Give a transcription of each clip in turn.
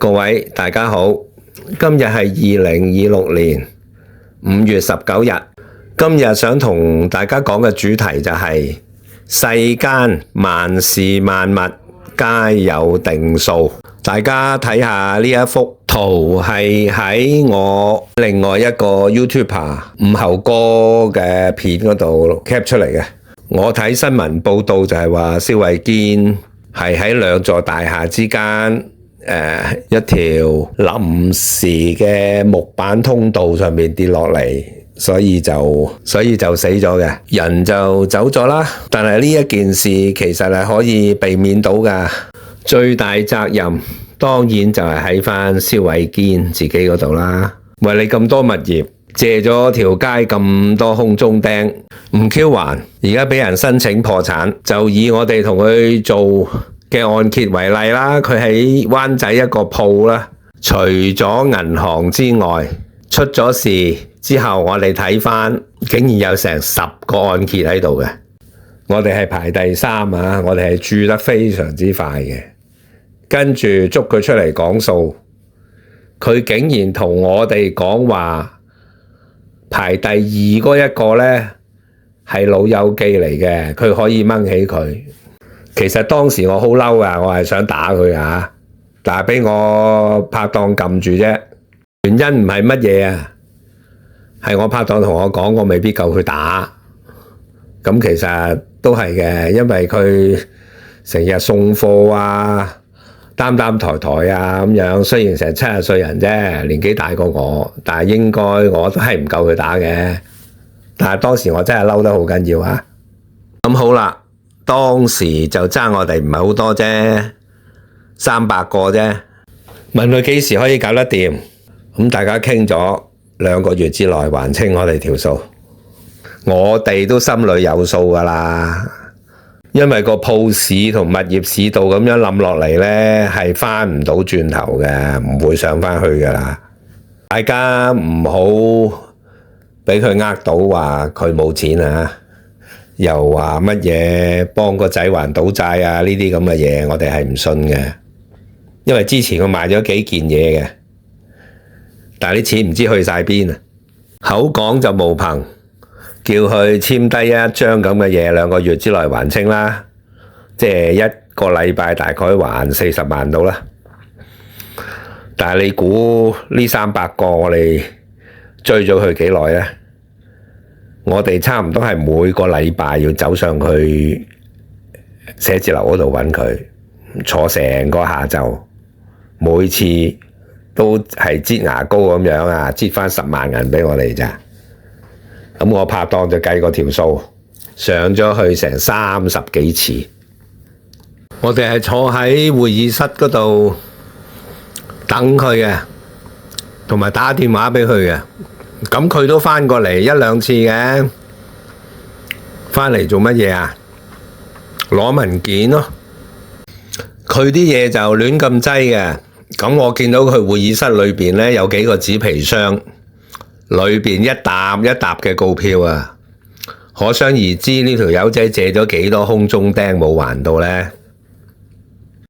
各位大家好，今日係2026年5月19日。今日想同大家講嘅主題就係世間萬事萬物皆有定數。大家睇下呢一幅圖係喺我另外一個 YouTuber 伍侯哥嘅片嗰度 cap 出嚟嘅。我睇新聞報道就係話蕭慧堅係喺兩座大廈之間一條臨時嘅木板通道上面跌落嚟，所以就死咗嘅，人就走咗啦。但係呢一件事其實係可以避免到噶，最大責任當然就係喺翻蕭慧堅自己嗰度啦。喂，你咁多物業，借咗條街咁多空中釘，唔 Q 還，而家俾人申請破產，就以我哋同佢做嘅按揭為例啦，佢喺灣仔一個鋪啦，除咗銀行之外，出咗事之後，我哋睇翻，竟然有成10個按揭喺度嘅，我哋係排第3啊，我哋係住得非常之快嘅，跟住捉佢出嚟講數，佢竟然同我哋講話排第2嗰一個呢係老友記嚟嘅，佢可以掹起佢。其實當時我好嬲噶，我係想打佢啊，但係俾我拍檔撳住啫。原因唔係乜嘢啊，係我拍檔同我講，我未必夠佢打。咁其實都係嘅，因為佢成日送貨啊，擔抬啊咁樣。雖然成70歲人啫，年紀大過我，但係應該我都係唔夠佢打嘅。但係當時我真係嬲得好緊要啊。咁好啦。當時就爭我哋唔係好多啫，300個啫。問佢幾時可以搞得掂？咁大家傾咗2個月之內還清我哋條數，我哋都心裏有數噶啦。因為個鋪市同物業市道咁樣冧落嚟呢，係翻唔到轉頭嘅，唔會上翻去噶啦。大家唔好俾佢呃到話佢冇錢啊！又話乜嘢幫個仔還賭債啊？呢啲咁嘅嘢我哋係唔信嘅，因為之前佢賣咗幾件嘢嘅，但係啲錢唔知去晒邊啊！口講就無憑，叫佢簽低一張咁嘅嘢，2個月之內還清啦，即係1個禮拜大概還40萬到啦。但係你估呢300個我哋追咗佢幾耐呢？我哋差唔多係每個禮拜要走上去寫字樓嗰度揾佢，坐成個下晝，每次都係擠牙膏咁樣啊，擠翻10萬銀俾我哋咋。咁我拍檔就計過條數，上咗去成30幾次。我哋係坐喺會議室嗰度等佢嘅，同埋打電話俾佢嘅。咁佢都翻過嚟1、2次嘅，翻嚟做乜嘢啊？攞文件咯。佢啲嘢就亂咁擠嘅。咁我見到佢會議室裏邊呢，有幾個紙皮箱，裏邊一沓一沓嘅告票啊。可想而知呢條友仔借咗幾多空中釘冇還到呢？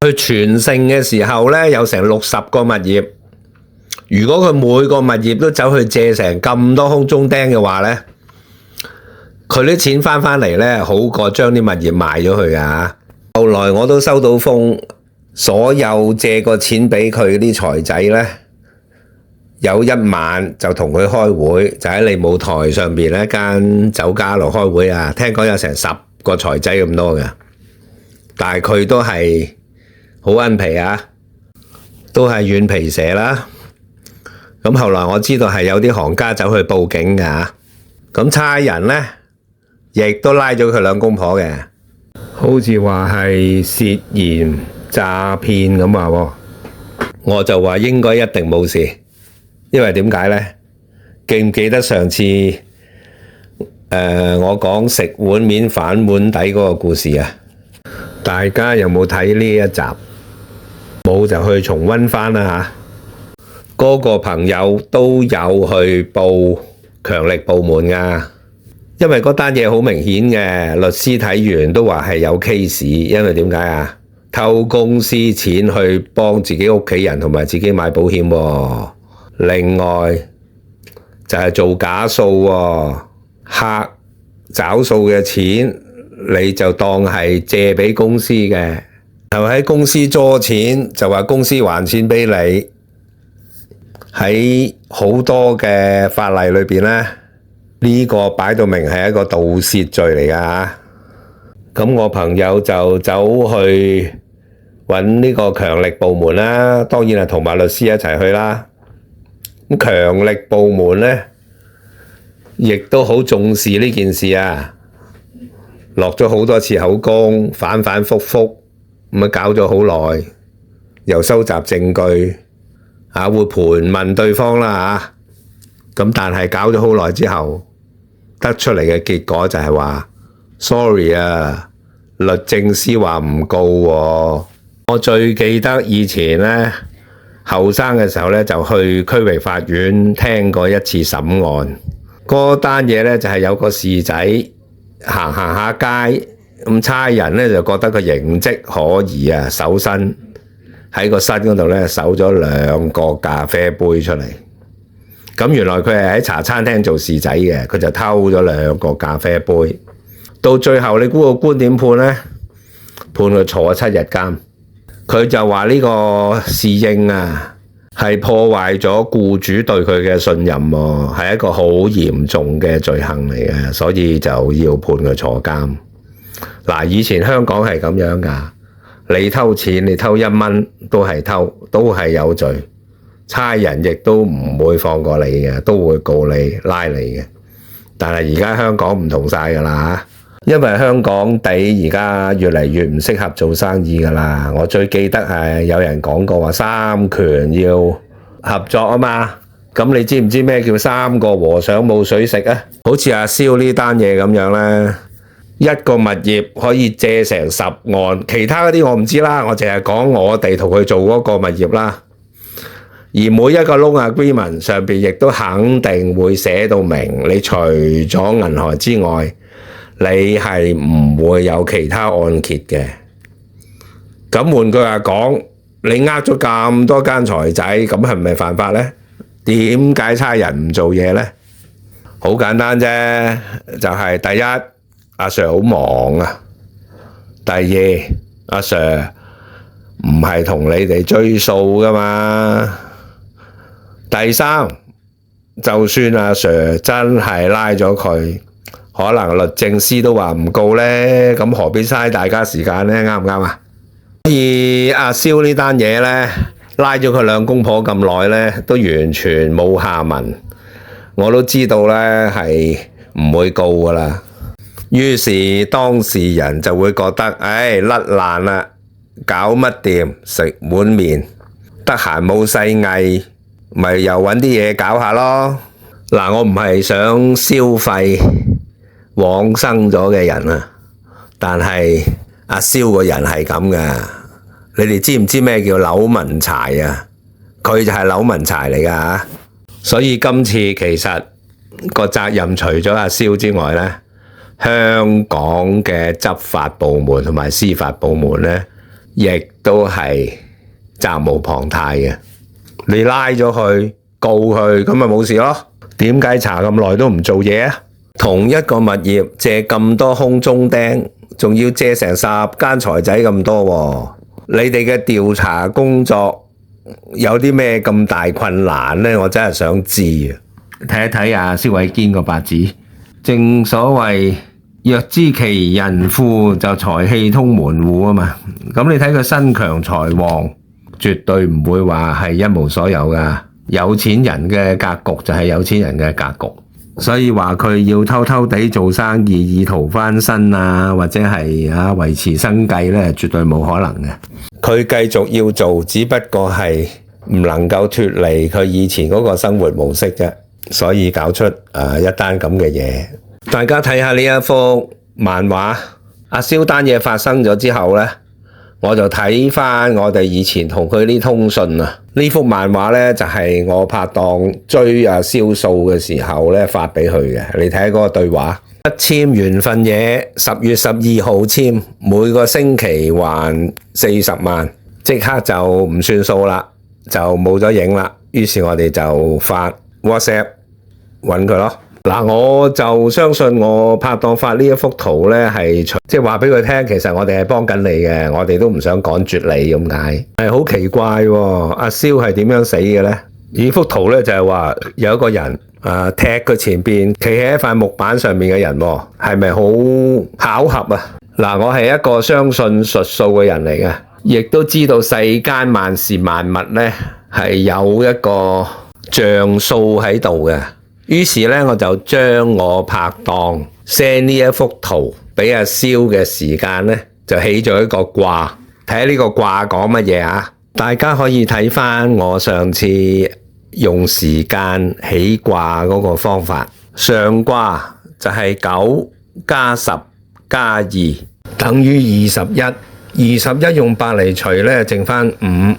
佢全盛嘅時候呢，有成60個物業。如果佢每個物業都走去借成咁多空中釘嘅話呢，佢啲錢翻嚟呢，好過將啲物業賣咗佢啊！後來我都收到風，所有借個錢俾佢啲財仔呢，有一晚就同佢開會，就喺利舞台上邊一間酒家度開會啊！聽講有成10個財仔咁多嘅，但係佢都係好奀皮啊，都係軟皮蛇啦。咁後來我知道係有啲行家走去報警㗎，咁差人呢，亦都拉咗佢2公婆嘅，好似話係涉嫌詐騙咁話喎。我就話應該一定冇事，因為點解呢？記唔記得上次我講食碗面反碗底嗰個故事啊？大家有冇睇呢一集？冇就去重溫返啦嚇。嗰個朋友都有去報強力部門㗎，因為嗰單嘢好明顯嘅，律師睇完都話係有 case，因為點解啊？偷公司錢去幫自己屋企人同埋自己買保險喎。另外就係做假數喎，客找數嘅錢你就當係借俾公司嘅，就喺公司攞錢就話公司還錢俾你。喺好多嘅法例裏邊咧，呢個擺到明係一個盜竊罪嚟噶嚇。咁我朋友就走去揾呢個強力部門啦，當然係同埋律師一齊去啦。咁強力部門咧，亦都好重視呢件事啊，落咗好多次口供，反反覆覆，咁啊搞咗好耐，又收集證據，會盤問對方啦嚇。咁但係搞咗好耐之後，得出嚟嘅結果就係話 sorry 啊，律政司話唔告喎。我最記得以前咧，後生嘅時候咧，就去區域法院聽過一次審案。嗰單嘢咧就係有個士仔行下街，咁差人咧就覺得個形跡可疑啊，搜身喺個身嗰度咧搜咗2個咖啡杯出嚟。咁原來佢係喺茶餐廳做侍仔嘅，佢就偷咗2個咖啡杯。到最後你估個官點判咧？判佢坐7日監。佢就話呢個侍應啊，係破壞咗僱主對佢嘅信任喎，係一個好嚴重嘅罪行嚟嘅，所以就要判佢坐監。嗱，以前香港係咁樣噶，你偷錢，你偷1蚊都係偷，都係有罪。差人亦都唔會放過你嘅，都會告你拉你嘅。但係而家香港唔同晒噶啦，因為香港地而家越嚟越唔適合做生意噶啦。我最記得係有人講過話三權要合作啊嘛。咁你知唔知咩叫3個和尚冇水食啊？好似阿蕭呢單嘢咁樣咧，一個物業可以借成10案，其他嗰啲我唔知啦，我淨係講我哋同佢做嗰個物業啦。而每一個 loan agreement 上邊亦都肯定會寫到明，你除咗銀行之外，你係唔會有其他按揭嘅。咁換句話講，你呃咗咁多間財仔，咁係咪犯法呢？點解差人唔做嘢呢？好簡單啫，就係第一，阿 Sir 好忙啊；第二，阿 Sir 唔係同你哋追數噶嘛。第三，就算阿 Sir 真係拉咗佢，可能律政司都話唔告呢，咁何必嘥大家時間呢？啱唔啱啊？所以阿蕭呢單嘢呢，拉咗佢2公婆咁耐呢，都完全冇下文。我都知道呢係唔會告噶啦。於是當事人就會覺得，唉，甩爛啦，搞乜掂，食碗麵，得閒冇細藝，咪又揾啲嘢搞下咯。嗱，我唔係想消費往生咗嘅人啊，但係阿蕭個人係咁噶。你哋知唔知咩叫扭紋柴啊？佢就係扭紋柴嚟噶吓。所以今次其實個責任除咗阿蕭之外呢，香港嘅執法部門同埋司法部門呢，亦都係責無旁貸嘅。你拉咗佢，告佢，咁咪冇事咯。點解查咁耐都唔做嘢啊？同一個物業借咁多空中釘，仲要借成10間財仔咁多喎。你哋嘅調查工作有啲咩咁大困難呢？我真係想知啊！睇一睇阿蕭偉堅個八字，正所謂若知其人富，就財氣通門戶啊嘛。咁你睇佢身強財旺，絕對唔會話係一無所有噶。有錢人嘅格局就係有錢人嘅格局，所以話佢要偷偷地做生意以逃翻身啊，或者係維持生計咧，絕對冇可能嘅。佢繼續要做，只不過係唔能夠脫離佢以前嗰個生活模式啫，所以搞出一單咁嘅嘢。大家睇下呢一幅漫畫，阿蕭單嘢發生咗之後咧，我就睇翻我哋以前同佢啲通訊啊。呢幅漫畫咧就係我拍檔追阿蕭數嘅時候咧發俾佢嘅。你睇下嗰個對話，一簽完份嘢，10月12號簽，每個星期還40萬，即刻就唔算數啦，就冇咗影啦。於是我哋就發 WhatsApp 揾佢咯。嗱，我就相信我拍檔發呢一幅圖咧，係即係話俾佢聽，其實我哋係幫緊你嘅，我哋都唔想趕絕你咁解。係好奇怪喎，阿蕭係點樣死嘅咧？呢幅圖咧就係話有一個人踢佢前邊企喺一塊木板上面嘅人，係咪好巧合啊？嗱，我係一個相信術數嘅人嚟嘅，亦都知道世間萬事萬物咧係有一個像數喺度嘅。於是咧，我就將我拍檔 send 呢一幅圖俾阿蕭嘅時間咧，就起咗一個卦。睇下呢個卦講乜嘢啊？大家可以睇翻我上次用時間起卦嗰個方法。上卦就係9加10加2等於21。21用8嚟除咧，剩翻5。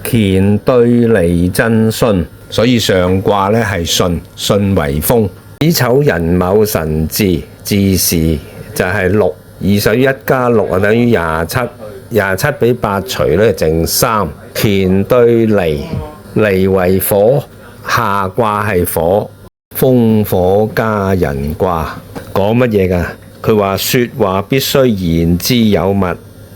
乾兌離震巽，所以上卦咧係巽，巽為風。子丑寅卯辰巳，巳時就係6。21加6啊等於27，27俾8除咧剩3。乾兌離，離為火，下卦係火，風火加人卦。講乜嘢㗎？佢話說話必須言之有物，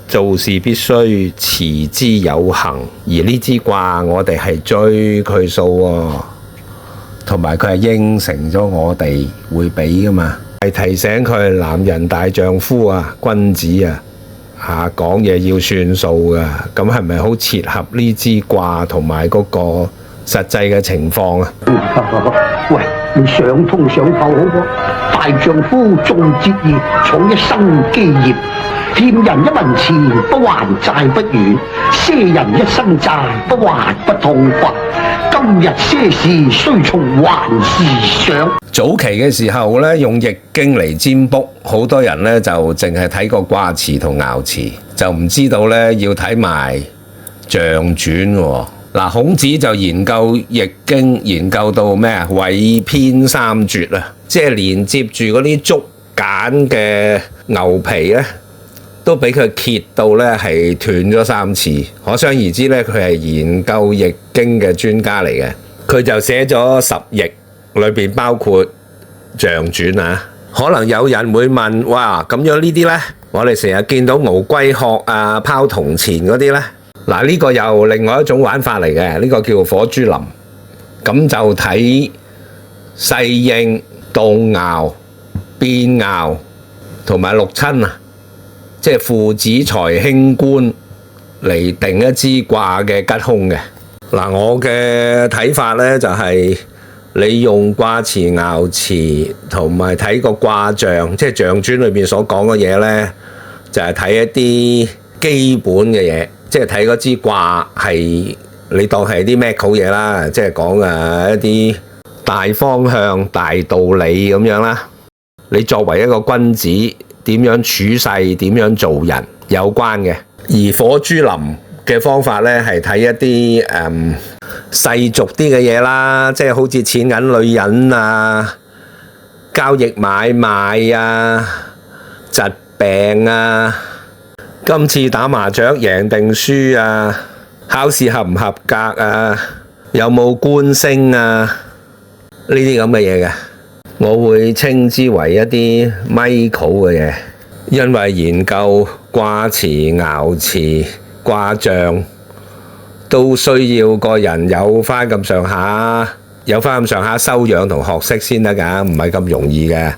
做事必須持之有恒。而呢支卦我哋係追佢數喎，同埋佢係應承咗我哋會俾噶嘛，係提醒佢係男人大丈夫啊，君子啊，講嘢要算數噶。咁係咪好切合呢支卦同埋嗰個實際嘅情況啊？喂，你想通想透好噃，大丈夫重節義，闖一生基業。欠人一文錢不還債不遠，賒人一生債不還不痛快。今日些事須從還時想。早期嘅時候咧，用易經嚟占卜，好多人咧就淨係睇個卦辭同爻辭，就唔知道咧要睇埋象傳喎。嗱，孔子就研究易經，研究到咩啊？緯偏三絕啊，即係連接住嗰啲竹簡嘅牛皮咧，都俾佢揭到咧係斷咗3次，可想而知咧佢係研究易經嘅專家嚟嘅。佢就寫咗10易，裏邊包括象傳啊。可能有人會問：哇，咁樣呢啲咧，我哋成日見到敖龜殼啊、拋銅錢嗰啲咧，嗱，呢個又另外一種玩法嚟嘅，呢個叫火珠林。咁就睇世應、動爻、變爻同埋六親啊，即係父子財輕官嚟定一支卦嘅吉凶嘅。嗱，我嘅睇法咧就係你用卦辭、爻辭同埋睇個卦象，即係象傳裏邊所講嘅嘢咧，就係睇一啲基本嘅嘢，即係睇嗰支卦係你當係啲咩好嘢啦，即係講一啲大方向、大道理咁樣啦。你作為一個君子，點樣處世、點樣做人有關嘅。而火珠林嘅方法咧，係睇一啲世俗啲嘅嘢啦，即係好似錢銀女人啊、交易買賣啊、疾病啊、今次打麻雀贏定輸啊、考試合唔合格啊、有冇官星啊，呢啲咁嘅嘢嘅。我會稱之為一啲 micro 嘅嘢，因為研究卦辭、爻辭、卦象都需要個人有翻咁上下修養同學識先得㗎，唔係咁容易嘅。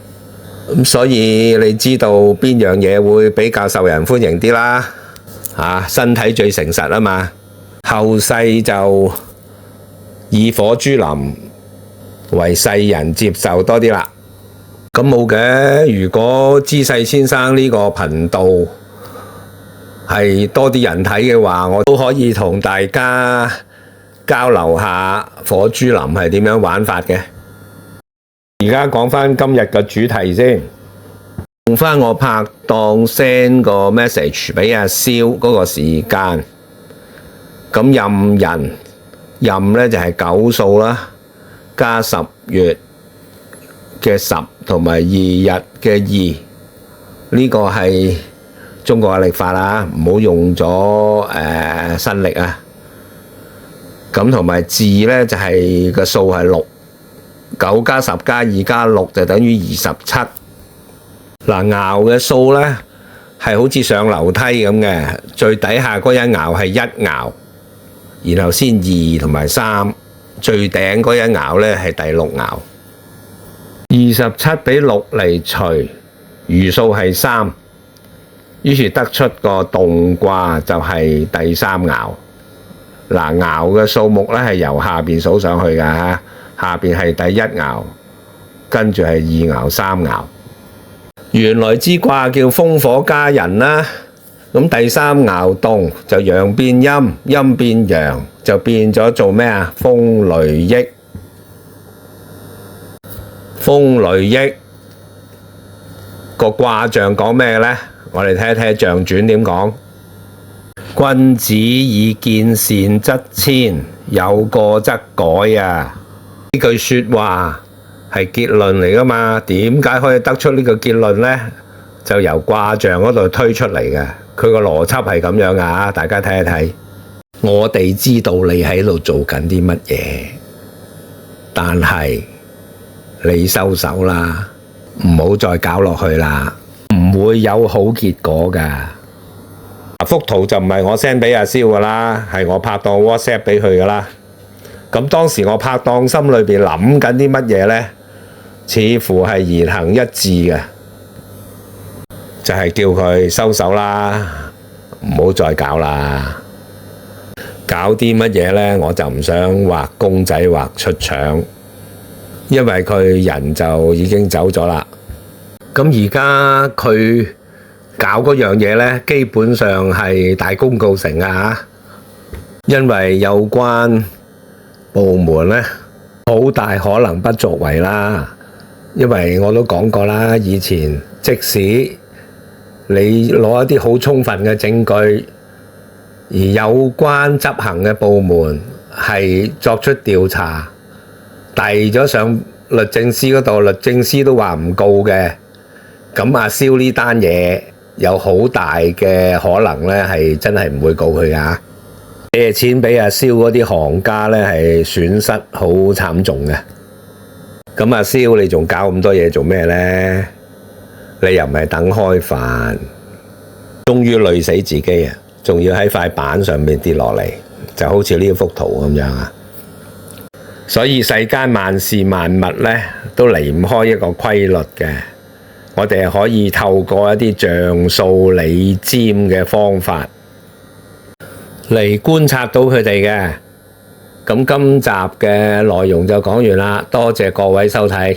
咁所以你知道邊樣嘢會比較受人歡迎啲啦？身體最誠實啊嘛。後世就以火珠林為世人接受多啲啦。咁冇嘅，如果知世先生呢個頻道係多啲人睇嘅話，我都可以同大家交流下火珠林係點樣玩法嘅。而家講翻今日嘅主題先，用翻我拍檔 send 個 message 俾阿蕭嗰個時間。咁壬咧就係9數啦，加10月嘅十同埋二日嘅二，呢個係中國嘅曆法啦，唔好用咗新曆啊。咁同埋字呢，就係個數係6， 9加10加2加6就等於27。嗱，爻嘅數呢，係好似上樓梯咁嘅，最底下嗰一爻係1爻，然後先2同埋3，最頂嗰一爻呢係第6爻。27俾6嚟除，餘數係3，於是得出個動卦就係第3爻。嗱，爻嘅數目咧係由下邊數上去㗎嚇，下邊係第1爻，跟住係2爻、3爻。原來之卦叫風火家人啦，咁第3爻動就陽變陰，陰變陽，就變咗做咩啊？風雷益。風雷益個卦象講咩呢？我哋睇一睇象傳點講。君子以見善則遷，有過則改啊！呢句說話係結論嚟噶嘛？點解可以得出呢個結論呢？就由卦象嗰度推出嚟嘅。佢個邏輯係咁樣噶，大家睇一睇。我哋知道你喺度做緊啲乜嘢，但係你收手啦，唔好再搞落去啦，唔會有好結果噶。幅圖就唔係我 send 俾阿蕭噶啦，係我拍檔 WhatsApp 俾佢噶啦。咁當時我拍檔心裏邊諗緊啲乜嘢呢？似乎係言行一致嘅，就係叫佢收手啦，唔好再搞啦。搞啲乜嘢呢？我就唔想畫公仔畫出腸，因為佢人就已經走咗啦。咁而家佢搞嗰樣嘢呢，基本上係大功告成啊！因為有關部門呢，好大可能不作為啦。因為我都講過啦，以前即使你攞一啲好充分嘅證據，而有關執行嘅部門係作出調查，遞咗上律政司嗰度，律政司都話唔告嘅，咁阿蕭呢單嘢有好大嘅可能呢，係真係唔會告佢噶。借錢俾阿蕭嗰啲行家呢，係損失好慘重嘅。咁阿蕭你仲搞咁多嘢做咩呢？你又唔係等開飯，終於累死自己啊！仲要喺塊板上面跌落嚟，就好似呢幅圖咁樣啊！所以世間萬事萬物呢，都離唔開一個規律嘅。我哋可以透過一啲象數理占嘅方法嚟觀察到佢哋嘅。咁今集嘅內容就講完啦，多謝各位收睇。